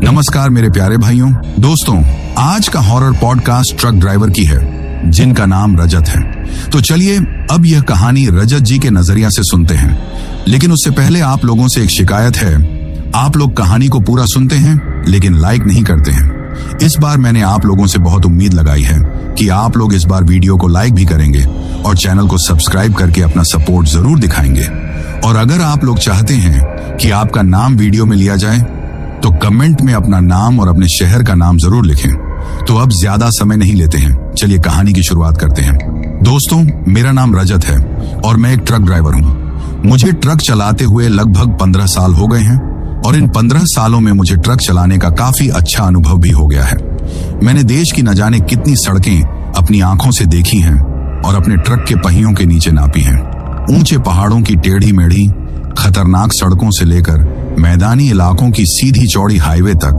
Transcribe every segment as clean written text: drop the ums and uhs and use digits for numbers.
नमस्कार मेरे प्यारे भाइयों दोस्तों, आज का हॉरर पॉडकास्ट ट्रक ड्राइवर की है जिनका नाम रजत है। तो चलिए अब यह कहानी रजत जी के नजरिया से सुनते हैं। लेकिन उससे पहले आप लोगों से एक शिकायत है, आप लोग कहानी को पूरा सुनते हैं लेकिन लाइक नहीं करते हैं। इस बार मैंने आप लोगों से बहुत उम्मीद लगाई है कि आप लोग इस बार वीडियो को लाइक भी करेंगे और चैनल को सब्सक्राइब करके अपना सपोर्ट जरूर दिखाएंगे। और अगर आप लोग चाहते हैं कि आपका नाम वीडियो में लिया जाए तो कमेंट में अपना नाम और अपने शहर का नाम जरूर लिखें। तो अब ज्यादा समय नहीं लेते हैं, चलिए कहानी की शुरुआत करते हैं। दोस्तों, मेरा नाम रजत है और मैं एक ट्रक ड्राइवर हूँ। मुझे ट्रक चलाते हुए लगभग 15 साल हो गए हैं और इन 15 सालों में मुझे ट्रक चलाने का काफी अच्छा अनुभव भी हो गया है। मैंने देश की न जाने कितनी सड़कें अपनी आंखों से देखी हैं और अपने ट्रक के पहियों के नीचे नापी हैं। ऊंचे पहाड़ों की टेढ़ी मेढ़ी खतरनाक सड़कों से लेकर मैदानी इलाकों की सीधी चौड़ी हाईवे तक,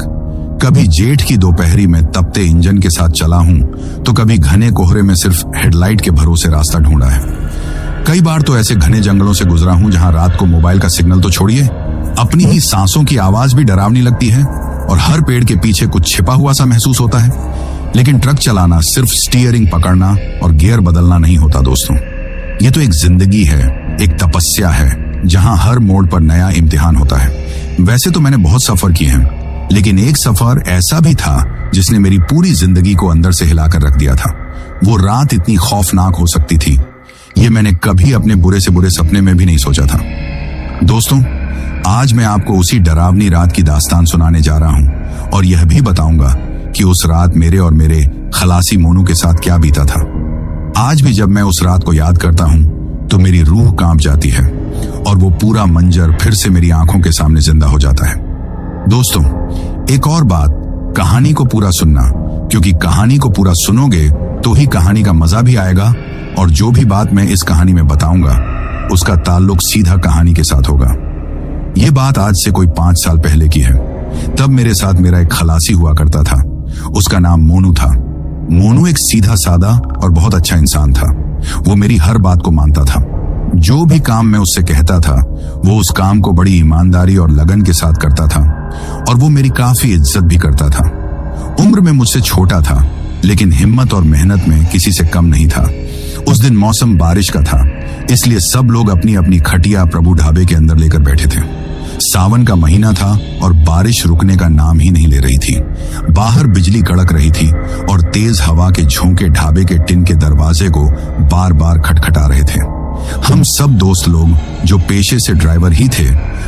कभी जेठ की दोपहरी में तपते इंजन के साथ चला हूं तो कभी घने कोहरे में सिर्फ हेडलाइट के भरोसे रास्ता ढूंढा है। कई बार तो ऐसे घने जंगलों से गुजरा हूं जहां रात को मोबाइल का सिग्नल तो छोड़िए, अपनी ही सांसों की आवाज भी डरावनी लगती है और हर पेड़ के पीछे कुछ छिपा हुआ सा महसूस होता है। लेकिन ट्रक चलाना सिर्फ स्टीयरिंग पकड़ना और गियर बदलना नहीं होता दोस्तों, ये तो एक जिंदगी है, एक तपस्या है जहां हर मोड़ पर नया इम्तिहान होता है। वैसे तो मैंने बहुत सफर किए हैं, लेकिन एक सफर ऐसा भी था जिसने मेरी पूरी जिंदगी को अंदर से हिलाकर रख दिया था। वो रात इतनी खौफनाक हो सकती थी, ये मैंने कभी अपने बुरे से बुरे सपने में भी नहीं सोचा था। दोस्तों, आज मैं आपको उसी डरावनी रात की दास्तान सुनाने जा रहा हूं और यह भी बताऊंगा कि उस रात मेरे और मेरे खलासी मोनू के साथ क्या बीता था। आज भी जब मैं उस रात को याद करता हूं तो मेरी रूह कांप जाती है और वो पूरा मंजर फिर से मेरी आंखों के सामने जिंदा हो जाता है। दोस्तों, एक और बात, कहानी को पूरा सुनना, क्योंकि कहानी को पूरा सुनोगे तो ही कहानी का मजा भी आएगा और जो भी बात मैं इस कहानी में बताऊंगा उसका ताल्लुक सीधा कहानी के साथ होगा। ये बात आज से कोई 5 साल पहले की है। तब मेरे साथ मेरा एक खलासी हुआ करता था, उसका नाम मोनू था। मोनू एक सीधा सादा और बहुत अच्छा इंसान था। वो मेरी हर बात को मानता था। जो भी काम मैं उससे कहता था वो उस काम को बड़ी ईमानदारी और लगन के साथ करता था और वो मेरी काफी इज्जत भी करता था। उम्र में मुझसे छोटा था लेकिन हिम्मत और मेहनत में किसी से कम नहीं था। उस दिन मौसम बारिश का था, इसलिए सब लोग अपनी अपनी खटिया प्रभु ढाबे के अंदर लेकर बैठे थे। सावन का महीना था और बारिश रुकने का नाम ही नहीं ले रही थी। बाहर बिजली कड़क रही थी और तेज हवा के झोंके ढाबे के टिन के दरवाजे को बार बार खटखटा रहे थे। हम सब दोस्त लोग जो पेशे से ड्राइवर ही थे,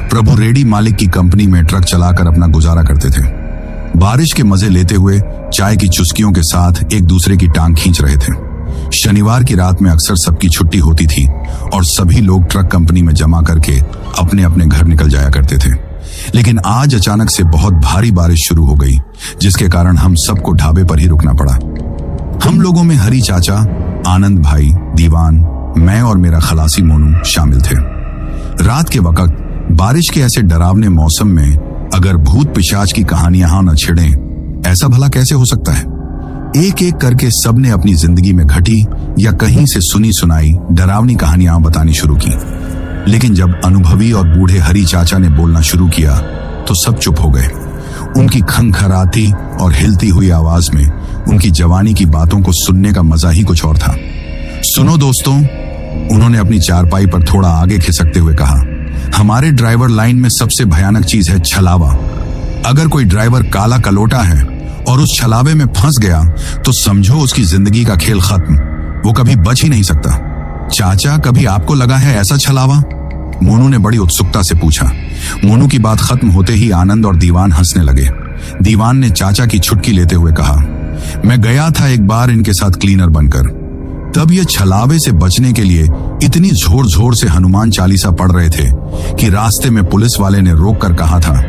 प्रभु रेड्डी मालिक की कंपनी में ट्रक चलाकर अपना गुजारा करते थे। बारिश के मजे लेते हुए चाय की चुस्कियों के साथ एक दूसरे की टांग खींच रहे थे। शनिवार की रात में अक्सर सबकी छुट्टी होती थी और सभी लोग ट्रक कंपनी में जमा करके अपने अपने घर निकल जाया करते थे। लेकिन आज अचानक से बहुत भारी बारिश शुरू हो गई, जिसके कारण हम सबको ढाबे पर ही रुकना पड़ा। हम लोगों में हरी चाचा, आनंद भाई, दीवान, मैं और मेरा खलासी मोनू शामिल थे। रात के वक्त बारिश के ऐसे डरावने मौसम में अगर भूत पिशाच की कहानियां न छिड़ें, ऐसा भला कैसे हो सकता है। एक एक करके सबने अपनी जिंदगी में घटी या कहीं से सुनी सुनाई डरावनी कहानियां बतानी शुरू की। लेकिन जब अनुभवी और बूढ़े हरी चाचा ने बोलना शुरू किया तो सब चुप हो गए। उनकी खंखराती और हिलती हुई आवाज में उनकी जवानी की बातों को सुनने का मजा ही कुछ और था। सुनो दोस्तों, उन्होंने अपनी चारपाई पर थोड़ा आगे खिसकते हुए कहा, हमारे ड्राइवर लाइन में सबसे भयानक चीज है छलावा। अगर कोई ड्राइवर काला कलोटा है और उस छलावे में फंस गया तो समझो उसकी जिंदगी का खेल खत्म, वो कभी बच ही नहीं सकता। चाचा, कभी आपको लगा है ऐसा छलावा? मोनू ने बड़ी उत्सुकता से पूछा। मोनू की बात खत्म होते ही आनंद और दीवान हंसने लगे। दीवान ने चाचा की छुटकी लेते हुए कहा, मैं गया था एक बार इनके साथ क्लीनर बनकर। तब ये छलावे से बचने के लिए इतनी जोर जोर से हनुमान चालीसा पढ़ रहे थे कि रास्ते में पुलिस वाले ने रोक कर कहा था,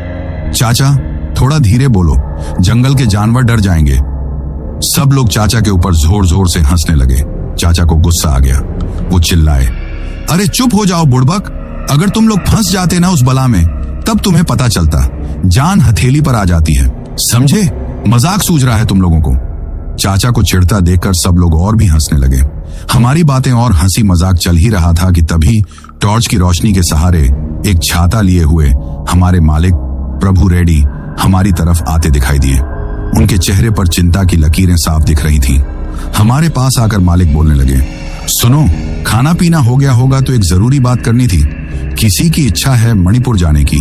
चाचा थोड़ा धीरे बोलो, जंगल के जानवर डर जाएंगे। सब लोग चाचा के ऊपर जोर जोर से हंसने लगे। चाचा को गुस्सा आ गया, वो चिल्लाए, अरे चुप हो जाओ बुड़बक, अगर तुम लोग फंस जाते ना उस बला में तब तुम्हें पता चलता, जान हथेली पर आ जाती है, समझे? मजाक सूझ रहा है तुम लोगों को। चाचा को चिढ़ता देखकर सब लोग और भी हंसने लगे। हमारी बातें और हंसी मजाक चल ही रहा था कि तभी टॉर्च की रोशनी के सहारे एक छाता लिए हुए हमारे मालिक प्रभु रेड्डी हमारी तरफ आते दिखाई दिए। उनके चेहरे पर चिंता की लकीरें साफ दिख रही थीं। हमारे पास आकर मालिक बोलने लगे, सुनो, खाना पीना हो गया होगा तो एक जरूरी बात करनी थी। किसी की इच्छा है मणिपुर जाने की।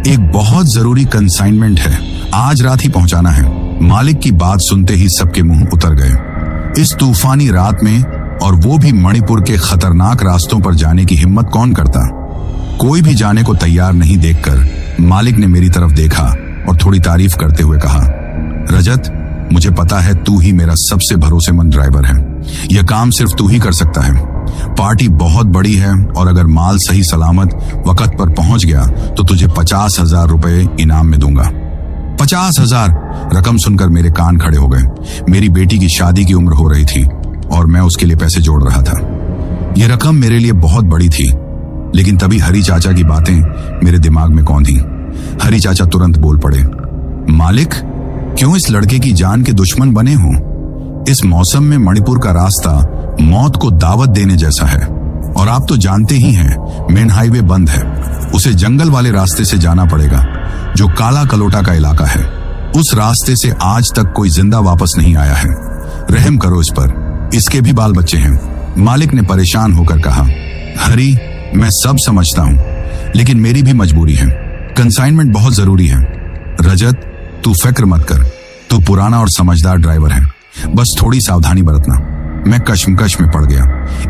एक बहुत जरूरी कंसाइनमेंट है, आज रात ही पहुंचाना है। मालिक की बात सुनते ही सबके मुंह उतर गए। इस तूफानी रात में, और वो भी मणिपुर के खतरनाक रास्तों पर जाने की हिम्मत कौन करता। कोई भी जाने को तैयार नहीं देखकर मालिक ने मेरी तरफ देखा और थोड़ी तारीफ करते हुए कहा, रजत, मुझे पता है तू ही मेरा सबसे भरोसेमंद ड्राइवर है। यह काम सिर्फ तू ही कर सकता है। पार्टी बहुत बड़ी है और अगर माल सही सलामत वक्त पर पहुंच गया तो तुझे 50,000 रुपए इनाम में दूंगा। 50,000! रकम सुनकर मेरे कान खड़े हो गए। मेरी बेटी की शादी की उम्र हो रही थी और मैं उसके लिए पैसे जोड़ रहा था। यह रकम मेरे लिए बहुत बड़ी थी, लेकिन तभी हरी चाचा की बातें मेरे दिमाग में कौंधी। हरी चाचा तुरंत बोल पड़े, मालिक, क्यों इस लड़के की जान के दुश्मन बने हो? इस मौसम में मणिपुर का रास्ता मौत को दावत देने जैसा है और आप तो जानते ही हैं मेन हाईवे बंद है। उसे जंगल वाले रास्ते से जाना पड़ेगा जो काला कलोटा का इलाका है। उस रास्ते से आज तक कोई जिंदा वापस नहीं आया है। रहम करो इस पर, इसके भी बाल बच्चे हैं। मालिक ने परेशान होकर कहा, हरी, मैं सब समझता हूं, लेकिन मेरी भी मजबूरी है। कंसाइनमेंट बहुत जरूरी है। रजत, तू फिक्र मत कर, तू पुराना और समझदार ड्राइवर है, बस थोड़ी सावधानी बरतना। मैं कश्मकश में पड़ गया।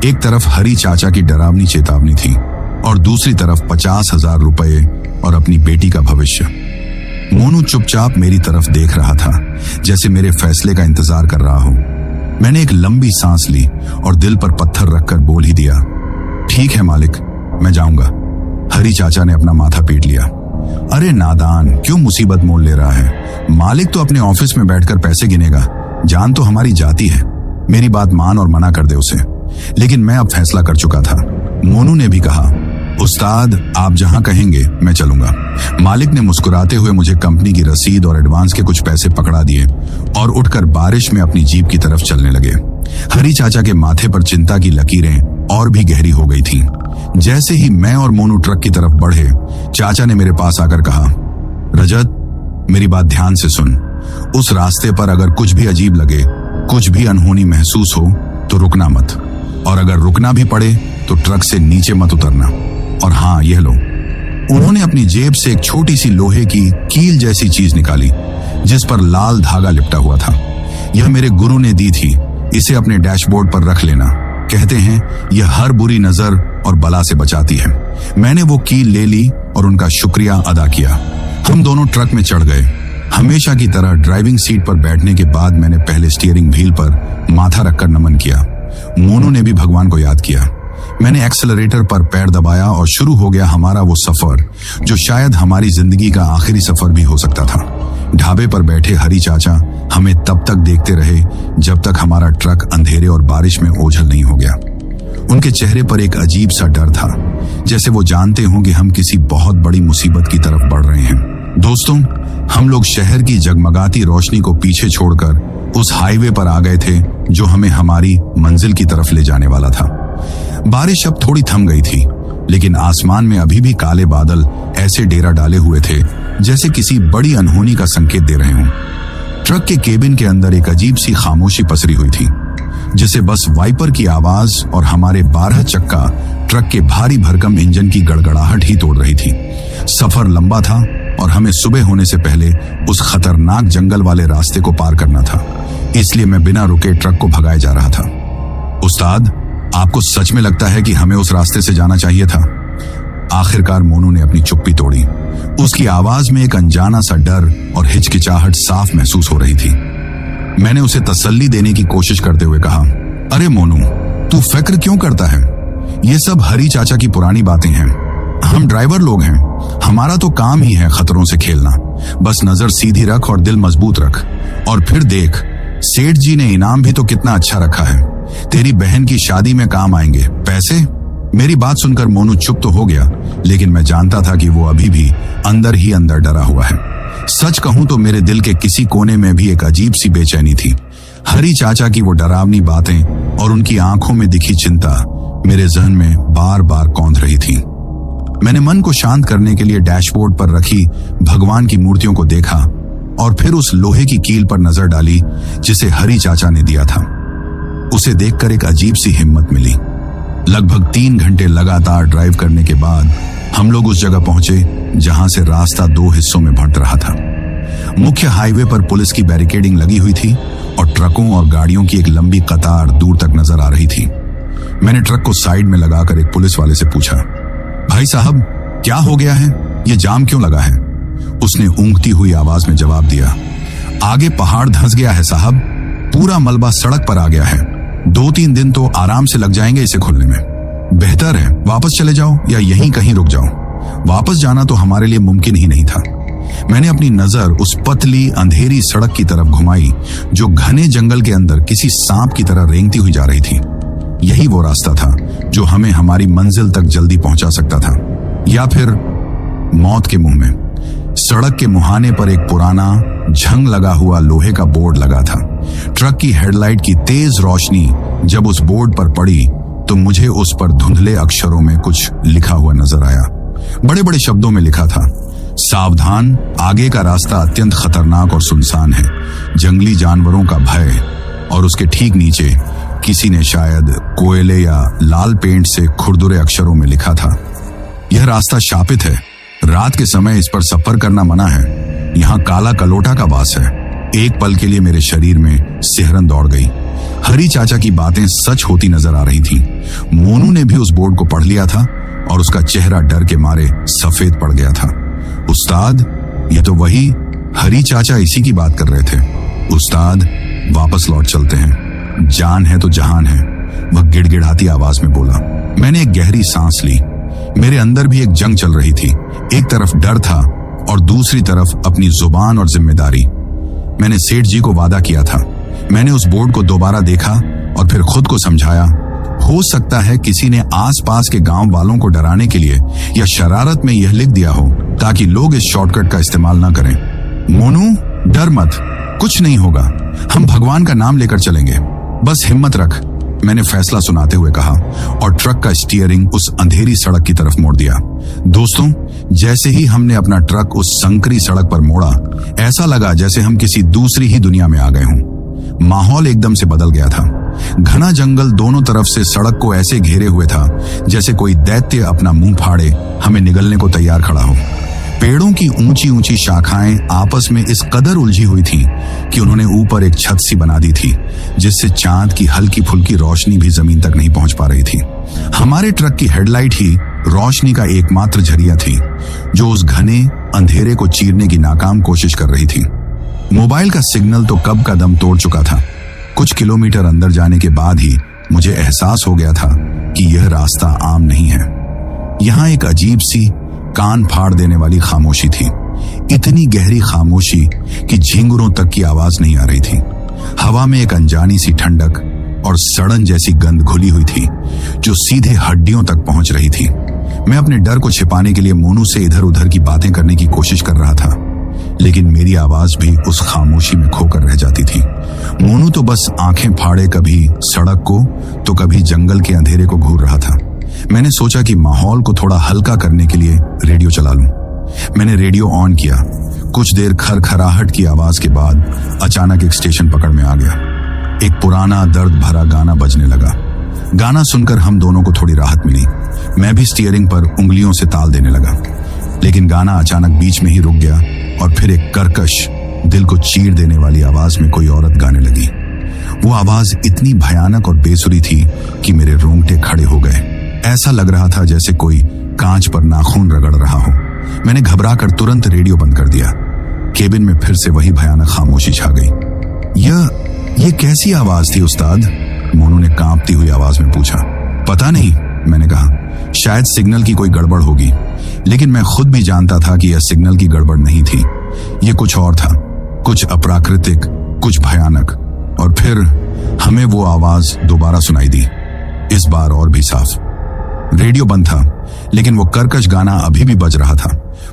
एक तरफ हरी चाचा की डरावनी चेतावनी थी और दूसरी तरफ 50,000 रुपए और अपनी बेटी का भविष्य। मोनू चुपचाप मेरी तरफ देख रहा था, जैसे मेरे फैसले का इंतजार कर रहा हो। मैंने एक लंबी सांस ली और दिल पर पत्थर रखकर बोल ही दिया, ठीक है मालिक, मैं जाऊंगा। हरी चाचा ने अपना माथा पीट लिया। अरे नादान, क्यों मुसीबत मोल ले रहा है? मालिक तो अपने ऑफिस में बैठकर पैसे गिनेगा, जान तो हमारी जाती है। मेरी बात मान और मना कर दे उसे। लेकिन मैं अब फैसला कर चुका था। मोनू ने भी कहा, उस्ताद, आप जहां कहेंगे मैं चलूंगा। मालिक ने मुस्कुराते हुए मुझे कंपनी की रसीद और एडवांस के कुछ पैसे पकड़ा दिए और उठकर बारिश में अपनी जीप की तरफ चलने लगे। हरी चाचा के माथे पर चिंता की लकीरें और भी गहरी हो गई थीं। जैसे ही मैं और मोनू ट्रक की तरफ बढ़े, चाचा ने मेरे पास आकर कहा, रजत, मेरी बात ध्यान से सुन। उस रास्ते पर अगर कुछ भी अजीब लगे, कुछ भी अनहोनी महसूस हो तो रुकना मत, और अगर रुकना भी पड़े तो ट्रक से नीचे मत उतरना। और हाँ, यह लो। उन्होंने अपनी जेब से एक छोटी सी लोहे की कील जैसी चीज निकाली जिस पर लाल धागा लिपटा हुआ था। यह मेरे गुरु ने दी थी। इसे अपने डैशबोर्ड पर रख लेना। कहते हैं यह हर बुरी नजर और बला से बचाती है। मैंने वो कील ले ली और उनका शुक्रिया अदा किया। हम दोनों ट्रक में चढ़ गए। हमेशा की तरह ड्राइविंग सीट पर बैठने के बाद मैंने पहले स्टीयरिंग व्हील पर माथा रखकर नमन किया। मोनू ने भी भगवान को याद किया। मैंने एक्सेलरेटर पर पैर दबाया और शुरू हो गया हमारा वो सफर जो शायद हमारी जिंदगी का आखिरी सफर भी हो सकता था। ढाबे पर बैठे हरी चाचा हमें तब तक देखते रहे जब तक हमारा ट्रक अंधेरे और बारिश में ओझल नहीं हो गया। उनके चेहरे पर एक अजीब सा डर था, जैसे वो जानते हों कि हम किसी बहुत बड़ी मुसीबत की तरफ बढ़ रहे हैं। दोस्तों, हम लोग शहर की जगमगाती रोशनी को पीछे छोड़कर उस हाईवे पर आ गए थे जो हमें हमारी मंजिल की तरफ ले जाने वाला था। बारिश अब थोड़ी थम गई थी, लेकिन आसमान में अभी भी काले बादल ऐसे डेरा डाले हुए थे जैसे किसी बड़ी अनहोनी का संकेत दे रहे हों। ट्रक के केबिन के अंदर एक अजीब सी खामोशी पसरी हुई थी, जिसे बस वाइपर की आवाज और हमारे 12 चक्का ट्रक के भारी भरकम इंजन की गड़गड़ाहट ही तोड़ रही थी। सफर लंबा था और हमें सुबह होने से पहले उस खतरनाक जंगल वाले रास्ते को पार करना था, इसलिए मैं बिना रुके ट्रक को भगाए जा रहा था। उस्ताद, आपको सच में लगता है कि हमें उस रास्ते से जाना चाहिए था? आखिरकार मोनू ने अपनी चुप्पी तोड़ी। उसकी आवाज में एक अनजाना सा डर और हिचकिचाहट साफ महसूस हो रही थी। मैंने उसे तसल्ली देने की कोशिश करते हुए कहा, अरे मोनू, तू फिक्र क्यों करता है? ये सब हरी चाचा की पुरानी बातें हैं। हम ड्राइवर लोग हैं, हमारा तो काम ही है खतरों से खेलना। बस नजर सीधी रख और दिल मजबूत रख, और फिर देख, सेठ जी ने इनाम भी तो कितना अच्छा रखा है। तेरी बहन की शादी में काम आएंगे पैसे। मेरी बात सुनकर मोनू चुप तो हो गया, लेकिन मैं जानता था कि वो अभी भी अंदर ही अंदर डरा हुआ है। सच कहूं तो मेरे दिल के किसी कोने में भी एक अजीब सी बेचैनी थी। हरी चाचा की वो डरावनी बातें और उनकी आंखों में दिखी चिंता मेरे जहन में बार बार कौंध रही थी। मैंने मन को शांत करने के लिए डैशबोर्ड पर रखी भगवान की मूर्तियों को देखा और फिर उस लोहे की कील पर नजर डाली जिसे हरी चाचा ने दिया था। उसे देखकर एक अजीब सी हिम्मत मिली। लगभग 3 घंटे लगातार ड्राइव करने के बाद हम लोग उस जगह पहुंचे जहां से रास्ता 2 हिस्सों में बंट रहा था। मुख्य हाईवे पर पुलिस की बैरिकेडिंग लगी हुई थी और ट्रकों और गाड़ियों की एक लंबी कतार दूर तक नजर आ रही थी। मैंने ट्रक को साइड में लगाकर एक पुलिस वाले से पूछा, भाई साहब क्या हो गया है, ये जाम क्यों लगा है? उसने ऊँघती हुई आवाज में जवाब दिया, आगे पहाड़ धंस गया है साहब, पूरा मलबा सड़क पर आ गया है। 2-3 दिन तो आराम से लग जाएंगे इसे खोलने में। बेहतर है वापस चले जाओ या यहीं कहीं रुक जाओ। वापस जाना तो हमारे लिए मुमकिन ही नहीं था। मैंने अपनी नजर उस पतली अंधेरी सड़क की तरफ घुमाई जो घने जंगल के अंदर किसी सांप की तरह रेंगती हुई जा रही थी। यही वो रास्ता था जो हमें हमारी मंजिल तक जल्दी पहुंचा सकता था, या फिर मौत के मुंह में। सड़क के मुहाने पर एक पुराना झंग लगा हुआ लोहे का बोर्ड लगा था। ट्रक की हेडलाइट की तेज रोशनी जब उस बोर्ड पर पड़ी तो मुझे उस पर धुंधले अक्षरों में कुछ लिखा हुआ नजर आया। बड़े बड़े शब्दों में लिखा था, सावधान, आगे का रास्ता अत्यंत खतरनाक और सुनसान है, जंगली जानवरों का भय। और उसके ठीक नीचे किसी ने शायद कोयले या लाल पेंट से खुरदुरे अक्षरों में लिखा था, यह रास्ता शापित है, रात के समय इस पर सफर करना मना है, यहाँ काला कलोटा का वास है। एक पल के लिए मेरे शरीर में सिहरन दौड़ गई। हरी चाचा की बातें सच होती नजर आ रही थी। मोनू ने भी उस बोर्ड को पढ़ लिया था और उसका चेहरा डर के मारे सफेद पड़ गया था। उस्ताद, ये तो वही हरी चाचा इसी की बात कर रहे थे। उस्ताद, वापस लौट चलते हैं, जान है तो जहान है, वह गिड़गिड़ाती आवाज में बोला। मैंने एक गहरी सांस ली। मेरे अंदर भी एक जंग चल रही थी। एक तरफ डर था और दूसरी तरफ अपनी जुबान और जिम्मेदारी। मैंने सेठ जी को वादा किया था। मैंने उस बोर्ड को दोबारा देखा और फिर खुद को समझाया, हो सकता है किसी ने आसपास के गांव वालों को डराने के लिए या शरारत में यह लिख दिया हो ताकि लोग इस शॉर्टकट का इस्तेमाल ना करें। मोनू, डर मत, कुछ नहीं होगा, हम भगवान का नाम लेकर चलेंगे, बस हिम्मत रख, मैंने फैसला सुनाते हुए कहा और ट्रक का स्टीयरिंग उस अंधेरी सड़क की तरफ मोड़ दिया। दोस्तों, जैसे ही हमने अपना ट्रक उस संकरी सड़क पर मोड़ा, ऐसा लगा जैसे हम किसी दूसरी ही दुनिया में आ गए हों। माहौल एकदम से बदल गया था। घना जंगल दोनों तरफ से सड़क को ऐसे घेरे हुए था जैसे कोई दैत्य अपना मुंह फाड़े हमें निगलने को तैयार खड़ा हो। पेड़ों की ऊंची ऊंची शाखाएं आपस में इस कदर उलझी हुई थीं कि उन्होंने ऊपर एक छत सी बना दी थी जिससे चांद की हल्की फुल्की रोशनी भी जमीन तक नहीं पहुंच पा रही थी। हमारे ट्रक की हेडलाइट ही रोशनी का एकमात्र जरिया थी जो उस घने अंधेरे को चीरने की नाकाम कोशिश कर रही थी। मोबाइल का सिग्नल तो कब का दम तोड़ चुका था। कुछ किलोमीटर अंदर जाने के बाद ही मुझे एहसास हो गया था कि यह रास्ता आम नहीं है। यहाँ एक अजीब सी कान फाड़ देने वाली खामोशी थी। इतनी गहरी खामोशी कि झिंगुरों तक की आवाज नहीं आ रही थी। हवा में एक अनजानी सी ठंडक और सड़न जैसी गंध घुली हुई थी जो सीधे हड्डियों तक पहुंच रही थी। मैं अपने डर को छिपाने के लिए मोनू से इधर उधर की बातें करने की कोशिश कर रहा था, लेकिन मेरी आवाज भी उस खामोशी में खोकर रह जाती थी। मोनू तो बस आंखें फाड़े कभी सड़क को तो कभी जंगल के अंधेरे को घूर रहा था। मैंने सोचा कि माहौल को थोड़ा हल्का करने के लिए रेडियो चला लूं। मैंने रेडियो ऑन किया। कुछ देर खरखराहट की आवाज के बाद अचानक एक स्टेशन पकड़ में आ गया। एक पुराना दर्द भरा गाना बजने लगा। गाना सुनकर हम दोनों को थोड़ी राहत मिली। मैं भी स्टीयरिंग पर उंगलियों से ताल देने लगा, लेकिन गाना अचानक बीच में ही रुक गया और फिर एक कर्कश, दिल को चीर देने वाली आवाज में कोई औरत गाने लगी। वो आवाज इतनी भयानक और बेसुरी थी कि मेरे रोंगटे खड़े हो गए। ऐसा लग रहा था जैसे कोई कांच पर नाखून रगड़ रहा हो। मैंने घबराकर तुरंत रेडियो बंद कर दिया। केबिन में फिर से वही भयानक खामोशी छा गई। ये कैसी आवाज थी उस्ताद? मोनू ने कांपती हुई आवाज में पूछा। पता नहीं, मैंने कहा, शायद सिग्नल की कोई गड़बड़ होगी, लेकिन मैं खुद भी जानता था कि यह सिग्नल की गड़बड़ नहीं थी। यह कुछ और था, कुछ अप्राकृतिक, कुछ भयानक। और फिर हमें वो आवाज दोबारा सुनाई दी, इस बार और भी साफ। रेडियो बंद था, लेकिन वो कर्कश गाना अभी भी बज रहा था,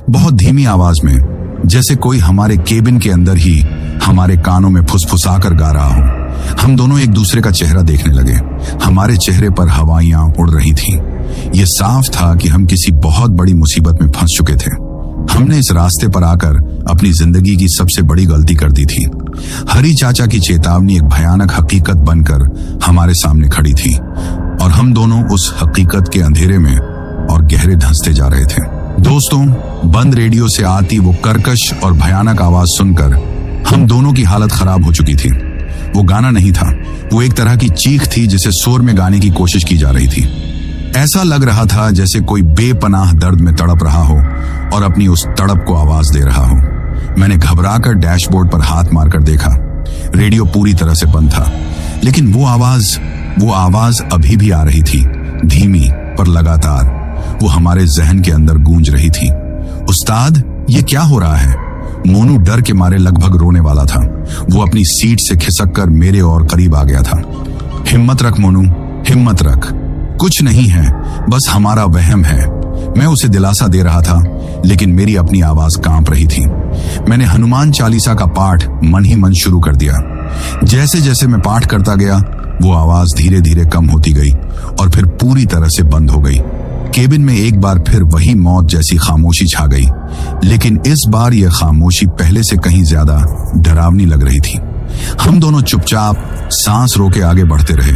बहुत धीमी आवाज में, जैसे कोई हमारे केबिन के अंदर ही हमारे कानों में फुसफुसाकर गा रहा हो। हम दोनों एक दूसरे का चेहरा देखने लगे। हमारे चेहरे पर हवाइयां उड़ रही थीं। ये साफ था कि हम किसी बहुत बड़ी मुसीबत में फंस चुके थे। हमने इस रास्ते पर आकर अपनी जिंदगी की सबसे बड़ी गलती कर दी थी। हरी चाचा की चेतावनी एक भयानक हकीकत बनकर हमारे सामने खड़ी थी और हम दोनों उस हकीकत के अंधेरे में और गहरे धंसते जा रहे थे। दोस्तों, बंद रेडियो से आती वो कर्कश और भयानक आवाज सुनकर हम दोनों की हालत खराब हो चुकी थी। वो गाना नहीं था, वो एक तरह की चीख थी जिसे शोर में गाने की कोशिश की जा रही थी। ऐसा लग रहा था जैसे कोई बेपनाह दर्द में तड़प रहा हो और अपनी उस तड़प को आवाज दे रहा हो। मैंने घबराकर डैशबोर्ड पर हाथ मारकर देखा। रेडियो पूरी तरह से बंद था, लेकिन वो आवाज अभी भी आ रही थी, धीमी पर लगातार। वो हमारे जहन के अंदर गूंज रही थी। उस्ताद, ये क्या हो रहा है? मोनू डर के मारे लगभग रोने वाला था। वो अपनी सीट से खिसककर मेरे और करीब आ गया था। हिम्मत रख मोनू, हिम्मत रख, कुछ नहीं है, बस हमारा वहम है। मैं उसे दिलासा दे रहा था, लेकिन मेरी अपनी आवाज कांप रही थी। मैंने हनुमान चालीसा का पाठ मन ही मन शुरू कर दिया। जैसे जैसे मैं पाठ करता गया, वो आवाज धीरे धीरे कम होती गई और फिर पूरी तरह से बंद हो गई। केबिन में एक बार फिर वही मौत जैसी खामोशी छा गई, लेकिन इस बार यह खामोशी पहले से कहीं ज्यादा डरावनी लग रही थी। हम दोनों चुपचाप सांस रोके आगे बढ़ते रहे।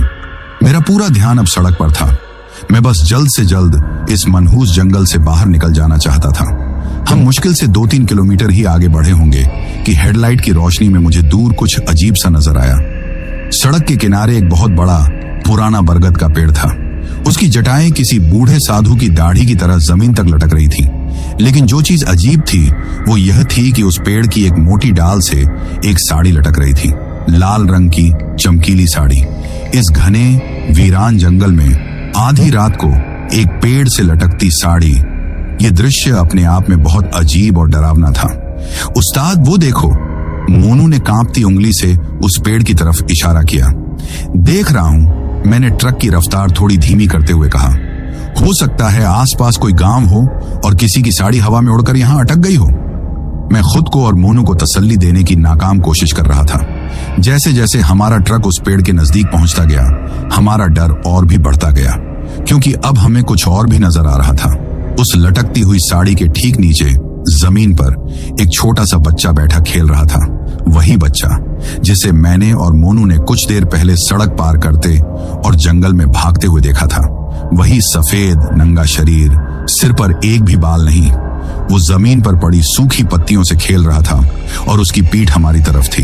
मेरा पूरा ध्यान अब सड़क पर था। मैं बस जल्द से जल्द इस मनहूस जंगल से बाहर निकल जाना चाहता था। हम मुश्किल से 2-3 किलोमीटर ही आगे बढ़े होंगे कि हेडलाइट की रोशनी में मुझे दूर कुछ अजीब सा नजर आया। सड़क के किनारे एक बहुत बड़ा पुराना बरगद का पेड़ था। उसकी जटाएं किसी बूढ़े साधु की दाढ़ी की तरह जमीन तक लटक रही थी। लेकिन जो चीज अजीब थी वो यह थी कि उस पेड़ की एक मोटी डाल से एक साड़ी लटक रही थी, लाल रंग की चमकीली साड़ी। इस घने वीरान जंगल में आधी रात को एक पेड़ से लटकती साड़ी, ये दृश्य अपने आप में बहुत अजीब और डरावना था। उस्ताद, वो देखो, मोनू ने कांपती उंगली से उस पेड़ की तरफ इशारा किया। देख रहा हूं, मैंने ट्रक की रफ्तार थोड़ी धीमी करते हुए कहा। हो सकता है आसपास कोई गांव हो और किसी की साड़ी हवा में उड़कर यहां अटक गई हो। मैं खुद को और मोनू को तसल्ली देने की नाकाम कोशिश कर रहा था। जैसे जैसे हमारा ट्रक उस पेड़ के नजदीक पहुंचता गया, हमारा डर और भी बढ़ता गया, क्योंकि अब हमें कुछ और भी नजर आ रहा था। उस लटकती हुई साड़ी के ठीक नीचे जमीन पर एक छोटा सा बच्चा बैठा खेल रहा था। वही बच्चा जिसे मैंने और मोनू ने कुछ देर पहले सड़क पार करते और जंगल में भागते हुए देखा था। वही सफेद नंगा शरीर, सिर पर एक भी बाल नहीं। वो जमीन पर पड़ी सूखी पत्तियों से खेल रहा था और उसकी पीठ हमारी तरफ थी।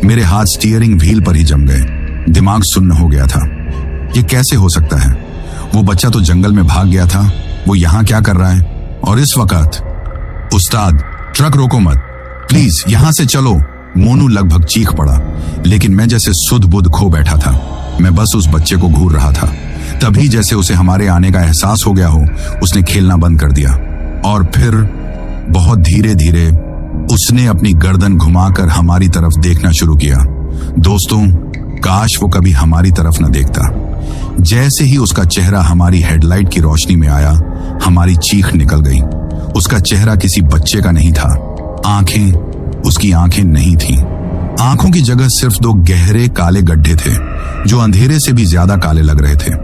मेरे हाथ स्टीयरिंग व्हील पर ही जम गए। दिमाग सुन्न हो गया था। ये कैसे हो सकता है? वो बच्चा तो जंगल में भाग गया था, वो यहाँ क्या कर रहा है? और इस वक्त, उस्ताद, ट्रक रोको मत, प्लीज यहां से चलो। मोनू लगभग चीख पड़ा, लेकिन मैं जैसे सुध बुध खो बैठा था। मैं बस उस बच्चे को घूर रहा था। तभी जैसे उसे हमारे आने का एहसास हो गया हो, उसने खेलना बंद कर दिया और फिर बहुत धीरे धीरे उसने अपनी गर्दन घुमाकर हमारी तरफ देखना शुरू किया। दोस्तों, काश वो कभी हमारी तरफ न देखता। जैसे ही उसका चेहरा हमारी हेडलाइट की रोशनी में आया, हमारी चीख निकल गई। उसका चेहरा किसी बच्चे का नहीं था। उसकी आंखें नहीं थीं। आंखों की जगह सिर्फ 2 गहरे काले गड्ढे थे, जो अंधेरे से भी ज्यादा काले लग रहे थे।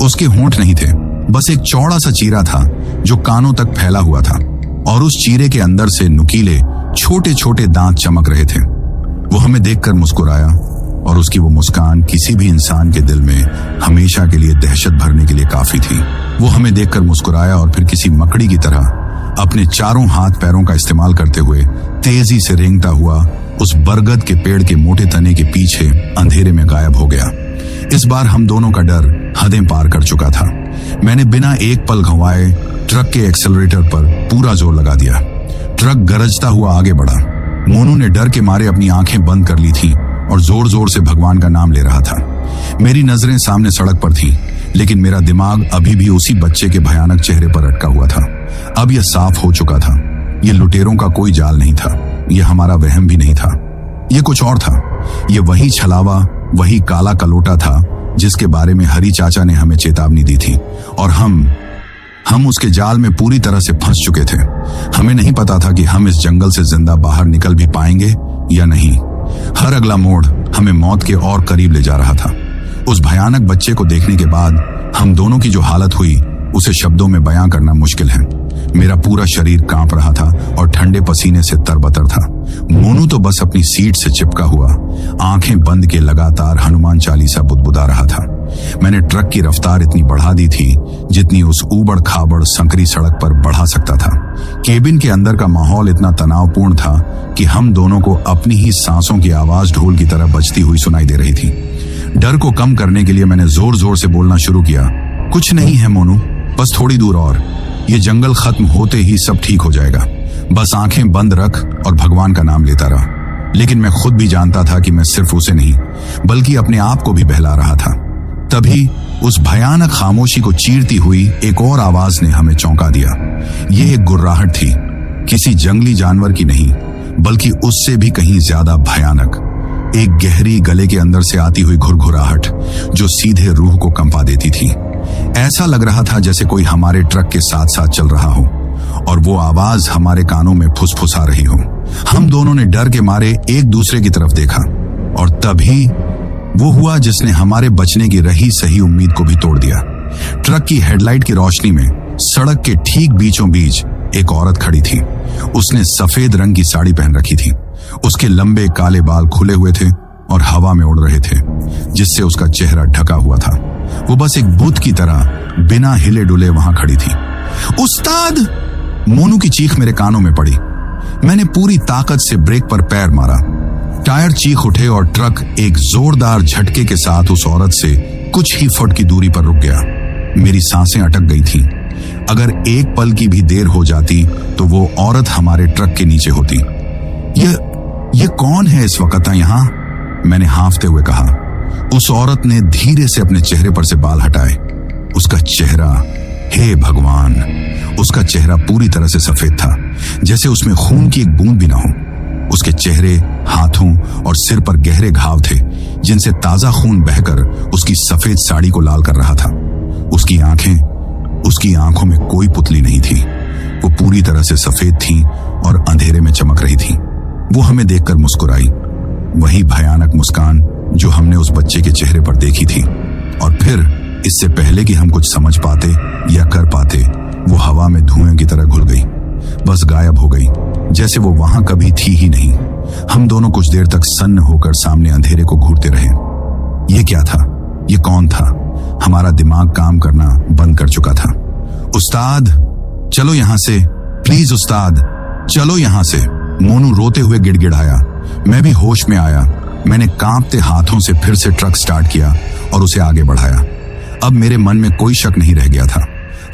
उसके होंठ नहीं थे, बस एक चौड़ा सा चीरा था जो कानों तक फैला हुआ था, और उस चीरे के अंदर से नुकीले छोटे छोटे दांत चमक रहे थे। वो हमें देखकर मुस्कुराया और उसकी वो मुस्कान किसी भी इंसान के दिल में हमेशा के लिए दहशत भरने के लिए काफी थी। वो हमें देखकर मुस्कुराया और फिर किसी मकड़ी की तरह अपने चारों हाथ पैरों का इस्तेमाल करते हुए तेजी से रेंगता हुआ उस बरगद के पेड़ के मोटे तने के पीछे अंधेरे में गायब हो गया। इस बार हम दोनों का डर हदें पार कर चुका था। मैंने बिना एक पल गंवाए ट्रक के एक्सेलरेटर पर पूरा जोर लगा दिया। ट्रक गरजता हुआ आगे बढ़ा। मोनू ने डर के मारे अपनी आंखें बंद कर ली थी और जोर जोर से भगवान का नाम ले रहा था। मेरी नजरें सामने सड़क पर थीं, लेकिन मेरा दिमाग अभी भी उसी बच्चे के भयानक चेहरे पर अटका हुआ था। अब यह साफ हो चुका था, यह लुटेरों का कोई जाल नहीं था, यह हमारा वहम भी नहीं था, यह कुछ और था। यह वही छलावा, वही काला कलोटा था जिसके बारे में हरी चाचा ने हमें चेतावनी दी थी, और हम उसके जाल में पूरी तरह से फंस चुके थे। हमें नहीं पता था कि हम इस जंगल से जिंदा बाहर निकल भी पाएंगे या नहीं। हर अगला मोड़ हमें मौत के और करीब ले जा रहा था। उस भयानक बच्चे को देखने के बाद हम दोनों की जो हालत हुई उसे शब्दों में बयां करना मुश्किल है। मेरा पूरा शरीर कांप रहा था और ठंडे पसीने से तरबतर था। मोनू तो बस अपनी सीट से चिपका हुआ आंखें बंद के लगातार हनुमान चालीसा बुदबुदा रहा था। मैंने ट्रक की रफ्तार इतनी बढ़ा दी थी जितनी उस ऊबड़ खाबड़ संकरी सड़क पर बढ़ा सकता था। केबिन के अंदर का माहौल इतना तनावपूर्ण था कि हम दोनों को अपनी ही सांसों की आवाज ढोल की तरह बजती हुई सुनाई दे रही थी। डर को कम करने के लिए मैंने जोर जोर से बोलना शुरू किया, कुछ नहीं है मोनू, बस थोड़ी दूर और, ये जंगल खत्म होते ही सब ठीक हो जाएगा। बस आंखें बंद रख और भगवान का नाम लेता रहा। लेकिन मैं खुद भी जानता था कि मैं सिर्फ उसे नहीं बल्कि अपने आप को भी बहला रहा था। तभी उस भयानक खामोशी को चीरती हुई एक और आवाज ने हमें चौंका दिया। यह एक गुर्राहट थी, किसी जंगली जानवर की नहीं बल्कि उससे भी कहीं ज्यादा भयानक, एक गहरी गले के अंदर से आती हुई घुरघुराहट जो सीधे रूह को कंपा देती थी। ऐसा लग रहा था जैसे कोई हमारे ट्रक के साथ साथ चल रहा हो और वो आवाज हमारे कानों में फुसफुसा रही हो। हम दोनों ने डर के मारे एक दूसरे की तरफ देखा और तभी वो हुआ जिसने हमारे बचने की रही सही उम्मीद को भी तोड़ दिया। ट्रक की हेडलाइट की रोशनी में सड़क के ठीक बीचों बीच एक औरत खड़ी थी। उसने सफेद रंग की साड़ी पहन रखी थी। उसके लंबे काले बाल खुले हुए थे और हवा में उड़ रहे थे, जिससे उसका चेहरा ढका हुआ था। वो बस एक भूत की तरह बिना हिले डुले वहां खड़ी थी। उस्ताद! मोनू की चीख मेरे कानों में पड़ी। मैंने पूरी ताकत से ब्रेक पर पैर मारा। टायर चीख उठे और ट्रक एक जोरदार झटके के साथ उस औरत से कुछ ही फुट की दूरी पर रुक गया। मेरी सांसें अटक गई थीं। अगर एक पल की भी देर हो जाती तो वो औरत हमारे ट्रक के नीचे होती। ये कौन है इस वक्त यहां? मैंने हांफते हुए कहा। उस औरत ने धीरे से अपने चेहरे पर से बाल हटाए। उसका चेहरा, हे भगवान, उसका चेहरा पूरी तरह से सफेद था, जैसे उसमें खून की एक बूंद भी ना हो। उसके चेहरे, हाथों और सिर पर गहरे घाव थे जिनसे ताजा खून बहकर उसकी सफेद साड़ी को लाल कर रहा था। उसकी आंखों में कोई पुतली नहीं थी। वो पूरी तरह से सफेद थी और अंधेरे में चमक रही थी। वो हमें देखकर मुस्कुराई, वही भयानक मुस्कान जो हमने उस बच्चे के चेहरे पर देखी थी। और फिर इससे पहले कि हम कुछ समझ पाते या कर पाते, वो हवा में धुएं की तरह घुल गई, बस गायब हो गई, जैसे वो वहां कभी थी ही नहीं। हम दोनों कुछ देर तक सन्न होकर सामने अंधेरे को घूरते रहे। ये क्या था? ये कौन था? हमारा दिमाग काम करना बंद कर चुका था। उस्ताद, चलो यहां से, प्लीज उस्ताद, चलो यहां से, मोनू रोते हुए गिड़गिड़ाया। मैं भी होश में आया। मैंने कांपते हाथों से फिर से ट्रक स्टार्ट किया और उसे आगे बढ़ाया। अब मेरे मन में कोई शक नहीं रह गया था।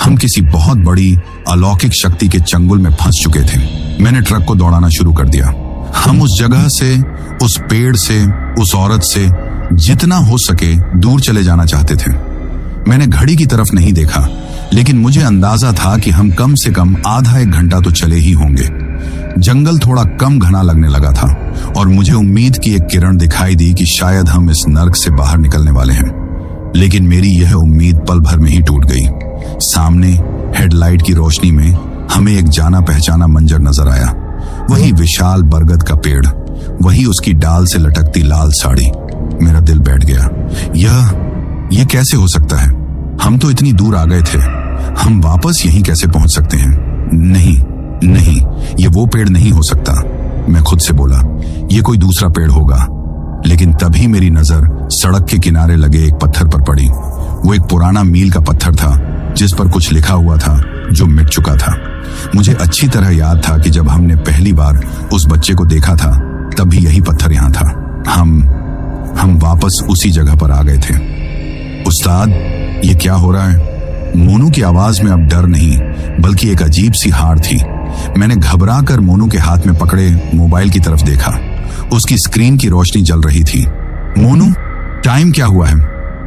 हम किसी बहुत बड़ी अलौकिक शक्ति के चंगुल में फंस चुके थे। मैंने ट्रक को दौड़ाना शुरू कर दिया। हम उस जगह से, उस पेड़ से, उस औरत से जितना हो सके दूर चले जाना चाहते थे। मैंने घड़ी की तरफ नहीं देखा, लेकिन मुझे अंदाजा था कि हम कम से कम आधा एक घंटा तो चले ही होंगे। जंगल थोड़ा कम घना लगने लगा था और मुझे उम्मीद की एक किरण दिखाई दी कि शायद हम इस नर्क से बाहर निकलने वाले हैं। लेकिन मेरी यह उम्मीद पल भर में ही टूट गई। सामने हेडलाइट की रोशनी में हमें एक जाना पहचाना मंजर नजर आया। वही विशाल बरगद का पेड़, वही उसकी डाल से लटकती लाल साड़ी। मेरा दिल बैठ गया। यह कैसे हो सकता है? हम तो इतनी दूर आ गए थे। हम वापस यहीं कैसे पहुंच सकते हैं? नहीं, ये वो पेड़ नहीं हो सकता। मैं खुद से बोला, ये कोई दूसरा पेड़ होगा। लेकिन तभी मेरी नजर सड़क के किनारे लगे एक पत्थर पर पड़ी। वो एक पुराना मील का पत्थर था जिस पर कुछ लिखा हुआ था जो मिट चुका था। मुझे अच्छी तरह याद था कि जब हमने पहली बार उस बच्चे को देखा था तब भी यही पत्थर यहाँ था। हम वापस उसी जगह पर आ गए थे। उस्ताद, ये क्या हो रहा है? मोनू की आवाज में अब डर नहीं बल्कि एक अजीब सी हार थी। मैंने घबरा कर मोनू के हाथ में पकड़े मोबाइल की तरफ देखा। उसकी स्क्रीन की रोशनी जल रही थी। मोनू, टाइम क्या हुआ है?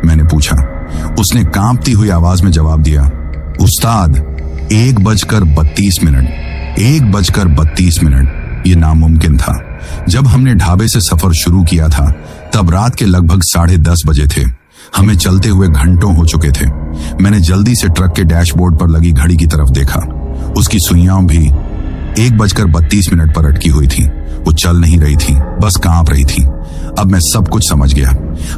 मैंने पूछा। उसने कांपती हुई आवाज में जवाब दिया, उस्ताद, 1:32। 1:32। ये नामुमकिन था। जब हमने ढाबे से सफर शुरू किया था तब रात के लगभग 10:30 बजे थे। हमें चलते हुए घंटों हो चुके थे। मैंने जल्दी से ट्रक के डैशबोर्ड पर लगी घड़ी की तरफ देखा। उसकी सुइयां भी 1:32 पर अटकी हुई थी। वो चल नहीं रही थी, बस कांप रही थी। अब मैं सब कुछ समझ गया।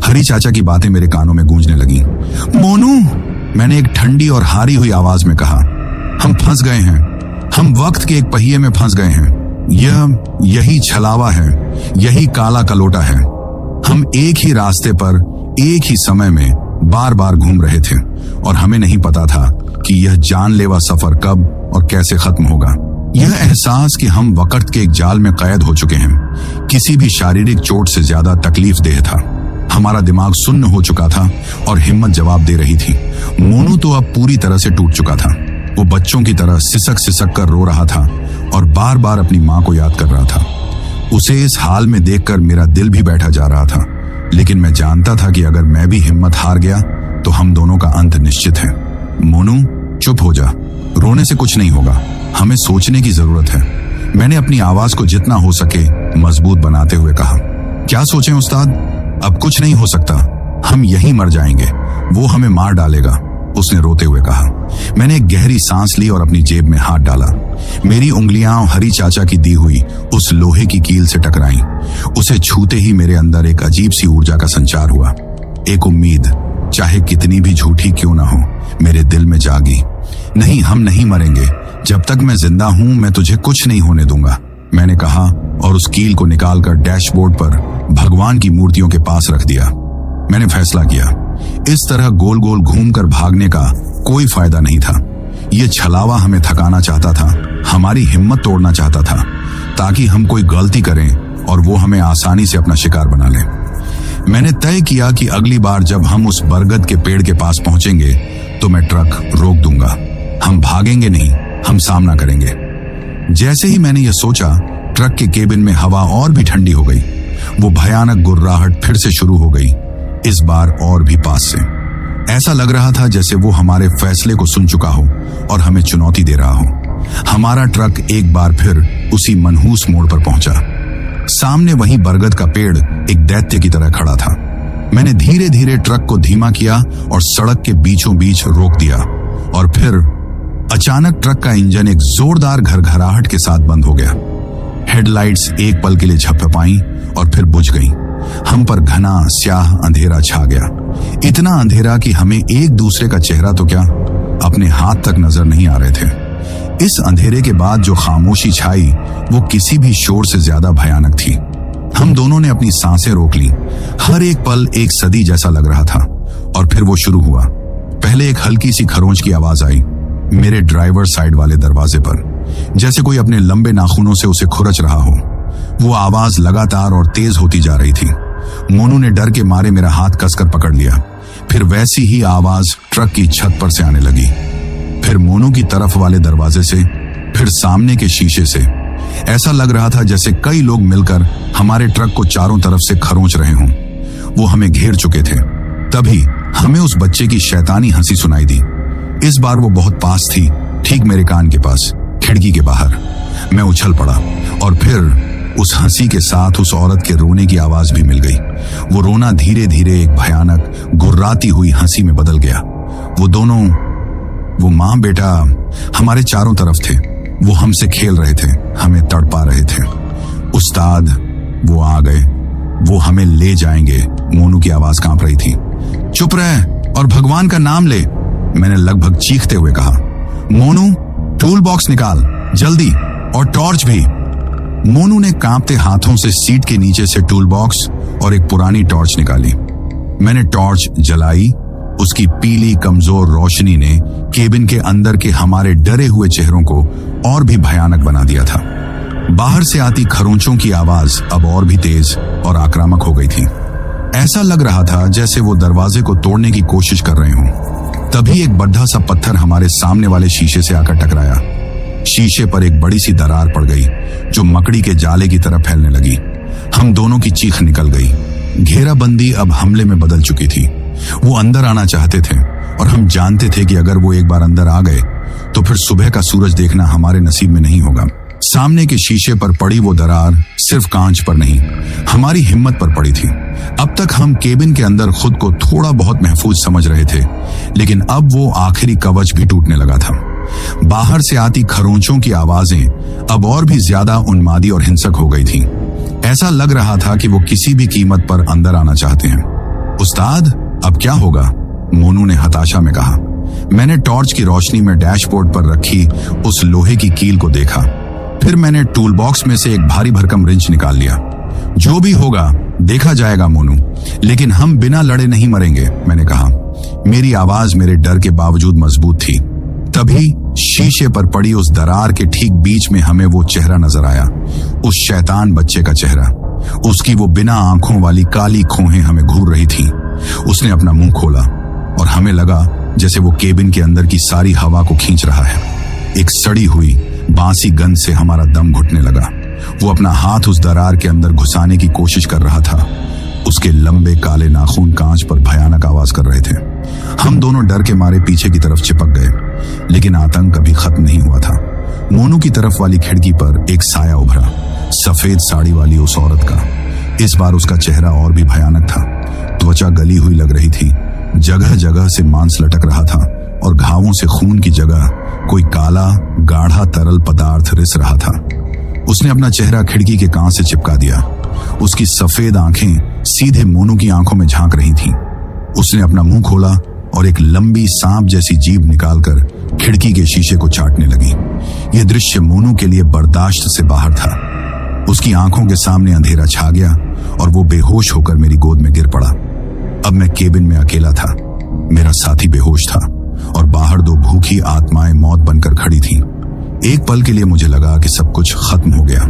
हरी चाचा की बातें मेरे कानों में गूंजने लगी। मोनू, मैंने एक ठंडी और हारी हुई आवाज में कहा, हम फंस गए हैं, हम वक्त के एक पहिए में फंस गए हैं। यही छलावा है, यही काला कलोटा है। हम एक ही रास्ते पर एक ही समय में बार बार घूम रहे थे और हमें नहीं पता था कि यह जानलेवा सफर कब और कैसे खत्म होगा। यह एहसास कि हम वक्त के एक जाल में कैद हो चुके हैं किसी भी शारीरिक चोट से ज्यादा तकलीफ देह था। हमारा दिमाग सुन्न हो चुका था और हिम्मत जवाब दे रही थी। मोनू तो अब पूरी तरह से टूट चुका था। वो बच्चों की तरह सिसक सिसक कर रो रहा था और बार बार अपनी माँ को याद कर रहा था। उसे इस हाल में देखकर मेरा दिल भी बैठा जा रहा था, लेकिन मैं जानता था कि अगर मैं भी हिम्मत हार गया तो हम दोनों का अंत निश्चित है। मोनू, चुप हो जा, रोने से कुछ नहीं होगा, हमें सोचने की जरूरत है। मैंने अपनी आवाज को जितना हो सके मजबूत बनाते हुए कहा। क्या सोचें उस्ताद, अब कुछ नहीं हो सकता, हम यहीं मर जाएंगे, वो हमें मार डालेगा, उसने रोते हुए कहा। मैंने एक गहरी सांस ली और अपनी जेब में हाथ डाला। मेरी उंगलियां हरी चाचा की दी हुई उस लोहे की कील से टकराईं। उसे छूते ही मेरे अंदर एक अजीब सी ऊर्जा का संचार हुआ। एक उम्मीद, चाहे कितनी भी झूठी क्यों ना हो, मेरे दिल में जागी। नहीं, हम नहीं मरेंगे, जब तक मैं जिंदा हूं मैं तुझे कुछ नहीं होने दूंगा, मैंने कहा और उस कील को निकालकर डैशबोर्ड पर भगवान की मूर्तियों के पास रख दिया। मैंने फैसला किया, इस तरह गोल गोल घूमकर भागने का कोई फायदा नहीं था। ये छलावा हमें थकाना चाहता था, हमारी हिम्मत तोड़ना चाहता था, ताकि हम कोई गलती करें और वो हमें आसानी से अपना शिकार बना ले। मैंने तय किया कि अगली बार जब हम उस बरगद के पेड़ के पास पहुंचेंगे तो मैं ट्रक रोक दूंगा। हम भागेंगे नहीं, हम सामना करेंगे। जैसे ही मैंने यह सोचा, ट्रक के केबिन में हवा और भी ठंडी हो गई। वो भयानक गुर्राहट फिर से शुरू हो गई, इस बार और भी पास से। ऐसा लग रहा था जैसे वो हमारे फैसले को सुन चुका हो और हमें चुनौती दे रहा हो। हमारा ट्रक एक बार फिर उसी मनहूस मोड़ पर पहुंचा। सामने वहीं बरगद का पेड़ एक दैत्य की तरह खड़ा था। मैंने धीरे धीरे ट्रक को धीमा किया और सड़क के बीचों बीच रोक दिया और फिर अचानक ट्रक का इंजन एक जोरदार घरघराहट के साथ बंद हो गया। हेडलाइट्स एक पल के लिए झपझपाईं और फिर बुझ गईं। हम पर घना स्याह अंधेरा छा गया, इतना अंधेरा कि हमें एक दूसरे का चेहरा तो क्या, अपने हाथ तक नजर नहीं आ रहे थे। इस अंधेरे के बाद जो खामोशी छाई वो किसी भी शोर से ज्यादा भयानक थी। हम दोनों ने अपनी सांसें रोक ली। हर एक पल एक सदी जैसा लग रहा था और फिर वो शुरू हुआ। पहले एक हल्की सी खरोंच की आवाज आई मेरे ड्राइवर साइड वाले दरवाजे पर, जैसे कोई अपने लंबे नाखूनों से उसे खुरच रहा हो। वो आवाज लगातार और तेज होती जा रही थी। मोनू ने डर के मारे मेरा हाथ कसकर पकड़ लिया। फिर वैसी ही आवाज ट्रक की छत पर से आने लगी, फिर मोनू की तरफ वाले दरवाजे से, फिर सामने के शीशे से। ऐसा लग रहा था जैसे कई लोग मिलकर हमारे ट्रक को चारों तरफ से खरोंच रहे हों। वो हमें घेर चुके थे। तभी हमें उस बच्चे की शैतानी हंसी सुनाई दी। इस बार वो बहुत पास थी, ठीक मेरे कान के पास, खिड़की के बाहर। मैं उछल पड़ा और फिर उस हंसी के साथ उस औरत के रोने की आवाज भी मिल गई। वो रोना धीरे धीरे एक भयानक गुर्राती हुई हंसी में बदल गया। वो दोनों, वो माँ बेटा हमारे चारों तरफ थे। वो हमसे खेल रहे थे, हमें तड़पा रहे थे। उस्ताद, वो आ गए, वो हमें ले जाएंगे। मोनू की आवाज कांप रही थी। चुप रह और भगवान का नाम ले, मैंने लगभग चीखते हुए कहा। मोनू, टूल बॉक्स निकाल जल्दी, और टॉर्च भी। मोनू ने कांपते हाथों से सीट के नीचे से टूल बॉक्स और एक पुरानी टॉर्च निकाली। मैंने टॉर्च जलाई। उसकी पीली कमजोर रोशनी ने केबिन के अंदर के हमारे डरे हुए चेहरों को और भी भयानक बना दिया था। बाहर से आती खरोंचों की आवाज अब और भी तेज और आक्रामक हो गई थी। ऐसा लग रहा था जैसे वो दरवाजे को तोड़ने की कोशिश कर रहे हों। तभी एक बड़ा सा पत्थर हमारे सामने वाले शीशे से आकर टकराया। शीशे पर एक बड़ी सी दरार पड़ गई जो मकड़ी के जाले की तरह फैलने लगी। हम दोनों की चीख निकल गई। घेराबंदी अब हमले में बदल चुकी थी। वो अंदर आना चाहते थे और हम जानते थे कि अगर वो एक बार अंदर आ गए तो फिर सुबह का सूरज देखना हमारे नसीब में नहीं होगा। सामने के शीशे पर पड़ी वो दरार सिर्फ कांच पर नहीं, हमारी हिम्मत पर पड़ी थी। अब तक हम केबिन के अंदर खुद को थोड़ा बहुत महफूज समझ रहे थे, लेकिन अब वो आखिरी कवच भी टूटने लगा था। बाहर से आती खरोंचों की आवाजें अब और भी ज्यादा उन्मादी और हिंसक हो गई थीं। ऐसा लग रहा था कि वो किसी भी कीमत पर अंदर आना चाहते हैं। उस्ताद, अब क्या होगा? मोनू ने हताशा में कहा। मैंने टॉर्च की रोशनी में डैशबोर्ड पर रखी उस लोहे की कील को देखा। फिर मैंने टूल बॉक्स में से एक भारी भरकम रिंच निकाल लिया। जो भी होगा देखा जाएगा मोनू, लेकिन हम बिना लड़े नहीं मरेंगे, मैंने कहा। मेरी आवाज मेरे डर के बावजूद मजबूत थी। तभी शीशे पर पड़ी उस दरार के ठीक बीच में हमें वो चेहरा नजर आया, उस शैतान बच्चे का चेहरा। उसकी वो बिना आंखों वाली काली खोहें हमें घूर रही थी। उसने अपना मुंह खोला और हमें लगा जैसे वो केबिन के अंदर की सारी हवा को खींच रहा है। एक सड़ी हुई बांसी गंध से हमारा दम घुटने लगा। वो अपना हाथ उस दरार के अंदर घुसाने की कोशिश कर रहा था। उसके लंबे काले नाखून कांच पर भयानक आवाज कर रहे थे। हम दोनों डर के मारे पीछे की तरफ चिपक गए, लेकिन आतंक कभी खत्म नहीं हुआ था। मोनू की तरफ वाली खिड़की पर एक साया उभरा, सफेद साड़ी वाली उस औरत का। इस बार उसका चेहरा और भी भयानक था। त्वचा गली हुई लग रही थी, जगह जगह से मांस लटक रहा था और घावों से खून की जगह कोई काला गाढ़ा तरल पदार्थ रिस रहा था। उसने अपना चेहरा खिड़की के कांच से चिपका दिया। उसकी सफेद आंखें सीधे मोनू की आंखों में झांक रही थीं। उसने अपना मुंह खोला और एक लंबी सांप जैसी जीभ निकालकर खिड़की के शीशे को चाटने लगी। यह दृश्य मोनू के लिए बर्दाश्त से बाहर था। उसकी आंखों के सामने अंधेरा छा गया और वो बेहोश होकर मेरी गोद में गिर पड़ा। अब मैं केबिन में अकेला था। मेरा साथी बेहोश था और बाहर दो भूखी आत्माएं मौत बनकर खड़ी थीं। एक पल के लिए मुझे लगा कि सब कुछ खत्म हो गया।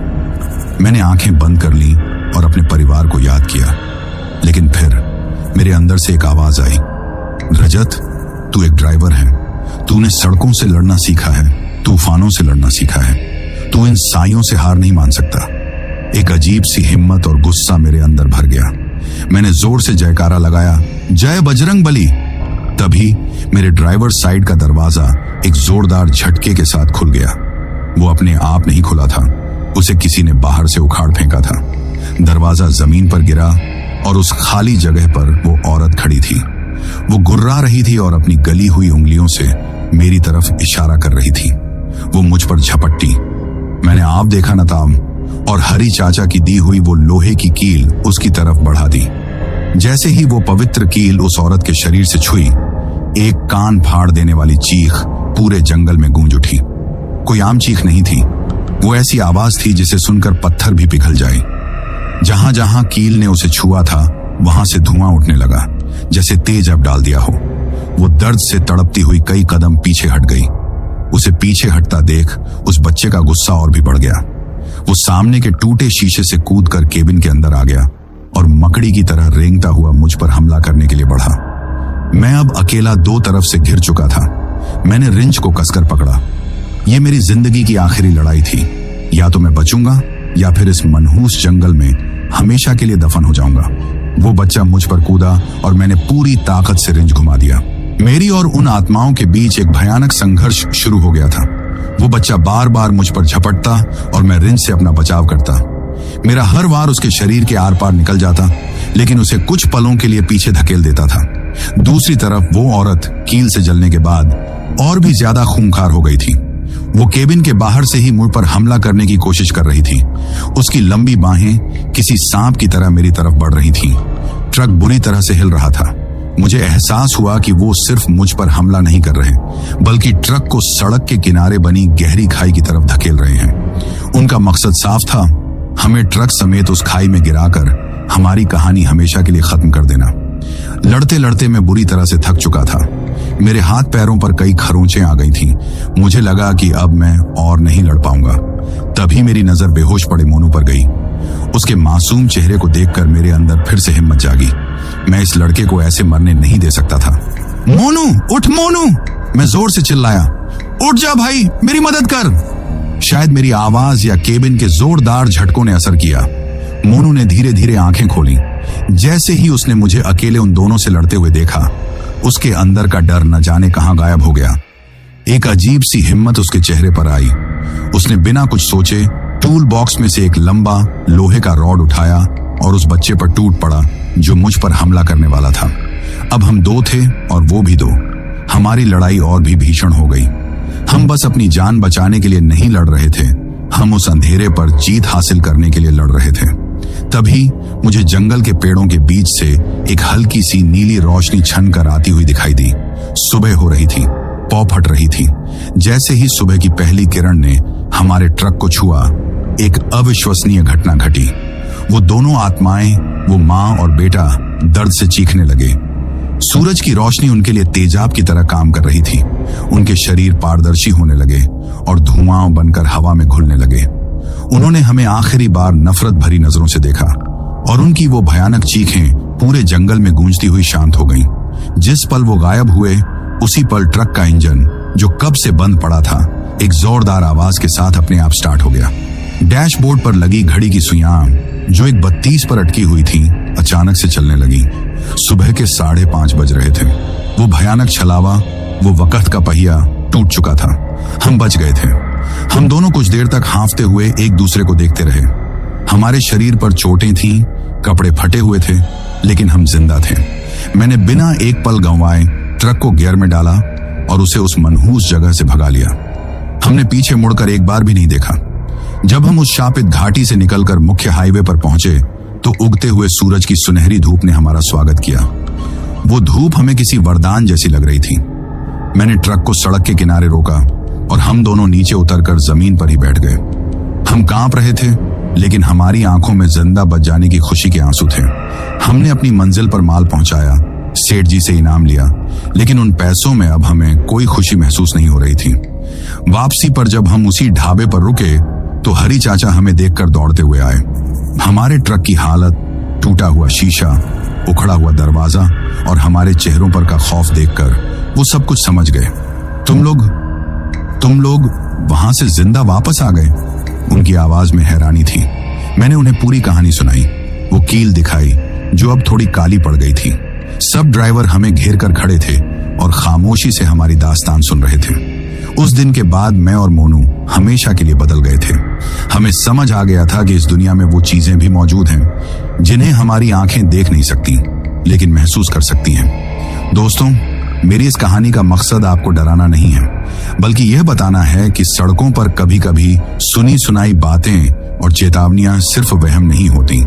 मैंने आंखें बंद कर ली और अपने परिवार को याद किया, लेकिन फिर मेरे अंदर से एक आवाज आई, रजत, तू एक ड्राइवर है। तूने सड़कों से लड़ना सीखा है, तूफानों से लड़ना सीखा है। तू इन साइयों से हार नहीं मान सकता। एक अजीब सी हिम्मत और गुस्सा मेरे अंदर भर गया। मैंने जोर से जयकारा लगाया, जय बजरंग बली। तभी मेरे ड्राइवर साइड का दरवाजा एक जोरदार झटके के साथ खुल गया। वो अपने आप नहीं खुला था, उसे किसी ने बाहर से उखाड़ फेंका था। दरवाजा जमीन पर गिरा और उस खाली जगह पर वो औरत खड़ी थी। वो गुर्रा रही थी और अपनी गली हुई उंगलियों से मेरी तरफ इशारा कर रही थी। वो मुझ पर झपट्टी। मैंने आप देखा न ताम और हरी चाचा की दी हुई वो लोहे की कील उसकी तरफ बढ़ा दी। जैसे ही वो पवित्र कील उस औरत के शरीर से छुई, एक कान फाड़ देने वाली चीख पूरे जंगल में गूंज उठी। कोई आम चीख नहीं थी, वो ऐसी आवाज थी जिसे सुनकर पत्थर भी पिघल जाए। जहां जहां कील ने उसे छुआ था वहां से धुआं उठने लगा, जैसे तेज अब डाल दिया हो। वो दर्द से तड़पती हुई कई कदम पीछे हट गई। उसे पीछे हटता देख उस बच्चे का गुस्सा और भी बढ़ गया। वो सामने के टूटे शीशे से कूदकर केबिन के अंदर आ गया और मकड़ी की तरह रेंगता हुआ मुझ पर हमला करने के लिए बढ़ा। मैं अब अकेला दो तरफ से घिर चुका था। मैंने रिंच को कसकर पकड़ा। यह मेरी जिंदगी की आखिरी लड़ाई थी। या तो मैं बचूंगा या फिर इस मनहूस जंगल में हमेशा के लिए दफन हो जाऊंगा। वो बच्चा मुझ पर कूदा और मैंने पूरी ताकत से रिंच घुमा दिया। मेरी और उन आत्माओं के बीच एक भयानक संघर्ष शुरू हो गया था। वो बच्चा बार बार मुझ पर झपटता और मैं रिंच से अपना बचाव करता। मेरा हर वार उसके शरीर के आर पार निकल जाता, लेकिन उसे कुछ पलों के लिए पीछे धकेल देता था। दूसरी तरफ वो औरत कील से जलने के बाद और भी ज्यादा खूंखार हो गई थी। वो केबिन के बाहर से ही मुझ पर हमला करने की कोशिश कर रही थी। उसकी लंबी बाहें किसी सांप की तरह मेरी तरफ बढ़ रही थीं। ट्रक बुरी तरह से हिल रहा था। मुझे एहसास हुआ कि वो सिर्फ मुझ पर हमला नहीं कर रहे, बल्कि ट्रक को सड़क के किनारे बनी गहरी खाई की तरफ धकेल रहे हैं। उनका मकसद साफ था, हमें ट्रक समेत उस खाई में गिराकर हमारी कहानी हमेशा के लिए खत्म कर देना। लड़ते लड़ते मैं बुरी तरह से थक चुका था। मेरे हाथ पैरों पर कई खरोंचें आ गई थीं। मुझे लगा कि अब मैं और नहीं लड़ पाऊंगा। तभी मेरी नजर बेहोश पड़े मोनू पर गई। उसके मासूम चेहरे को देखकर मेरे अंदर फिर से हिम्मत जागी। मैं इस लड़के को ऐसे मरने नहीं दे सकता था। मोनू, उठ मोनू! मैं जोर से चिल्लाया। उठ जा भाई, मेरी मदद कर। शायद मेरी आवाज या केबिन के जोरदार झटकों ने असर किया। मोनू ने धीरे धीरे आंखें खोली। जैसे ही उसने मुझे अकेले उन दोनों से लड़ते हुए देखा, उसके अंदर का डर न जाने कहां गायब हो गया। एक अजीब सी हिम्मत उसके चेहरे पर आई। उसने बिना कुछ सोचे टूल बॉक्स में से एक लंबा लोहे का रॉड उठाया और उस बच्चे पर टूट पड़ा जो मुझ पर हमला करने वाला था। अब हम दो थे और वो भी दो। हमारी लड़ाई और भी भीषण हो गई। हम बस अपनी जान बचाने के लिए नहीं लड़ रहे थे, हम उस अंधेरे पर जीत हासिल करने के लिए लड़ रहे थे। तभी मुझे जंगल के पेड़ों के बीच से एक हल्की सी नीली रोशनी छन कर आती हुई दिखाई दी। सुबह हो रही थी। पौ फट रही थी। जैसे ही सुबह की पहली किरण ने हमारे ट्रक को छुआ, एक अविश्वसनीय घटना घटी। वो दोनों आत्माएं, वो माँ और बेटा, दर्द से चीखने लगे। सूरज की रोशनी उनके लिए तेजाब की तरह काम कर रही थी। उनके शरीर पारदर्शी होने लगे और धुआं बनकर हवा में घुलने लगे। उन्होंने हमें आखिरी बार नफरत भरी नजरों से देखा और उनकी वो भयानक चीखें पूरे जंगल में गूंजती हुई शांत हो गईं। जिस पल वो गायब हुए, उसी पल ट्रक का इंजन, जो कब से बंद पड़ा था, एक जोरदार आवाज के साथ अपने आप स्टार्ट हो गया। डैशबोर्ड पर लगी घड़ी की सुइयां, जो एक 32 पर अटकी हुई थी, अचानक से चलने लगी। सुबह के 5:30 बज रहे थे। वो भयानक छलावा, वो वक्त का पहिया टूट चुका था। हम बच गए थे। हम दोनों कुछ देर तक हांफते हुए एक दूसरे को देखते रहे। हमारे शरीर पर चोटें थीं, कपड़े फटे हुए थे, लेकिन हम जिंदा थे। मैंने बिना एक पल गंवाए ट्रक को गियर में डाला और उसे उस मनहूस जगह से भगा लिया। हमने पीछे मुड़कर एक बार भी नहीं देखा। जब हम उस शापित घाटी से निकलकर मुख्य हाईवे पर पहुंचे, तो उगते हुए सूरज की सुनहरी धूप ने हमारा स्वागत किया। वो धूप हमें किसी वरदान जैसी लग रही थी। मैंने ट्रक को सड़क के किनारे रोका और हम दोनों नीचे उतरकर जमीन पर ही बैठ गए। हम कांप रहे थे, लेकिन हमारी आंखों में जिंदा बच जाने की खुशी के आंसू थे। हमने अपनी मंजिल पर माल पहुंचाया, सेठ जी से इनाम लिया, लेकिन उन पैसों में अब हमें कोई खुशी महसूस नहीं हो रही थी। वापसी पर जब हम उसी ढाबे पर रुके, तो हरी चाचा हमें देखकर दौड़ते हुए आए। हमारे ट्रक की हालत, टूटा हुआ शीशा, उखड़ा हुआ दरवाजा और हमारे चेहरों पर का खौफ देखकर वो सब कुछ समझ गए। तुम लोग वहां से जिंदा वापस आ गए? उनकी आवाज में हैरानी थी। मैंने उन्हें पूरी कहानी सुनाई, वो कील दिखाई जो अब थोड़ी काली पड़ गई थी। सब ड्राइवर हमें घेर कर खड़े थे और खामोशी से हमारी दास्तान सुन रहे थे। उस दिन के बाद मैं और मोनू हमेशा के लिए बदल गए थे। हमें समझ आ गया था कि इस दुनिया में वो चीजें भी मौजूद हैं जिन्हें हमारी आंखें देख नहीं सकती, लेकिन महसूस कर सकती हैं। दोस्तों, मेरी इस कहानी का मकसद आपको डराना नहीं है, बल्कि यह बताना है कि सड़कों पर कभी कभी सुनी सुनाई बातें और चेतावनियां सिर्फ वहम नहीं होती।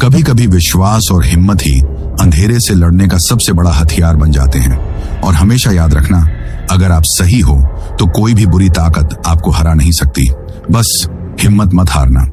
कभी कभी विश्वास और हिम्मत ही अंधेरे से लड़ने का सबसे बड़ा हथियार बन जाते हैं। और हमेशा याद रखना, अगर आप सही हो तो कोई भी बुरी ताकत आपको हरा नहीं सकती। बस हिम्मत मत हारना।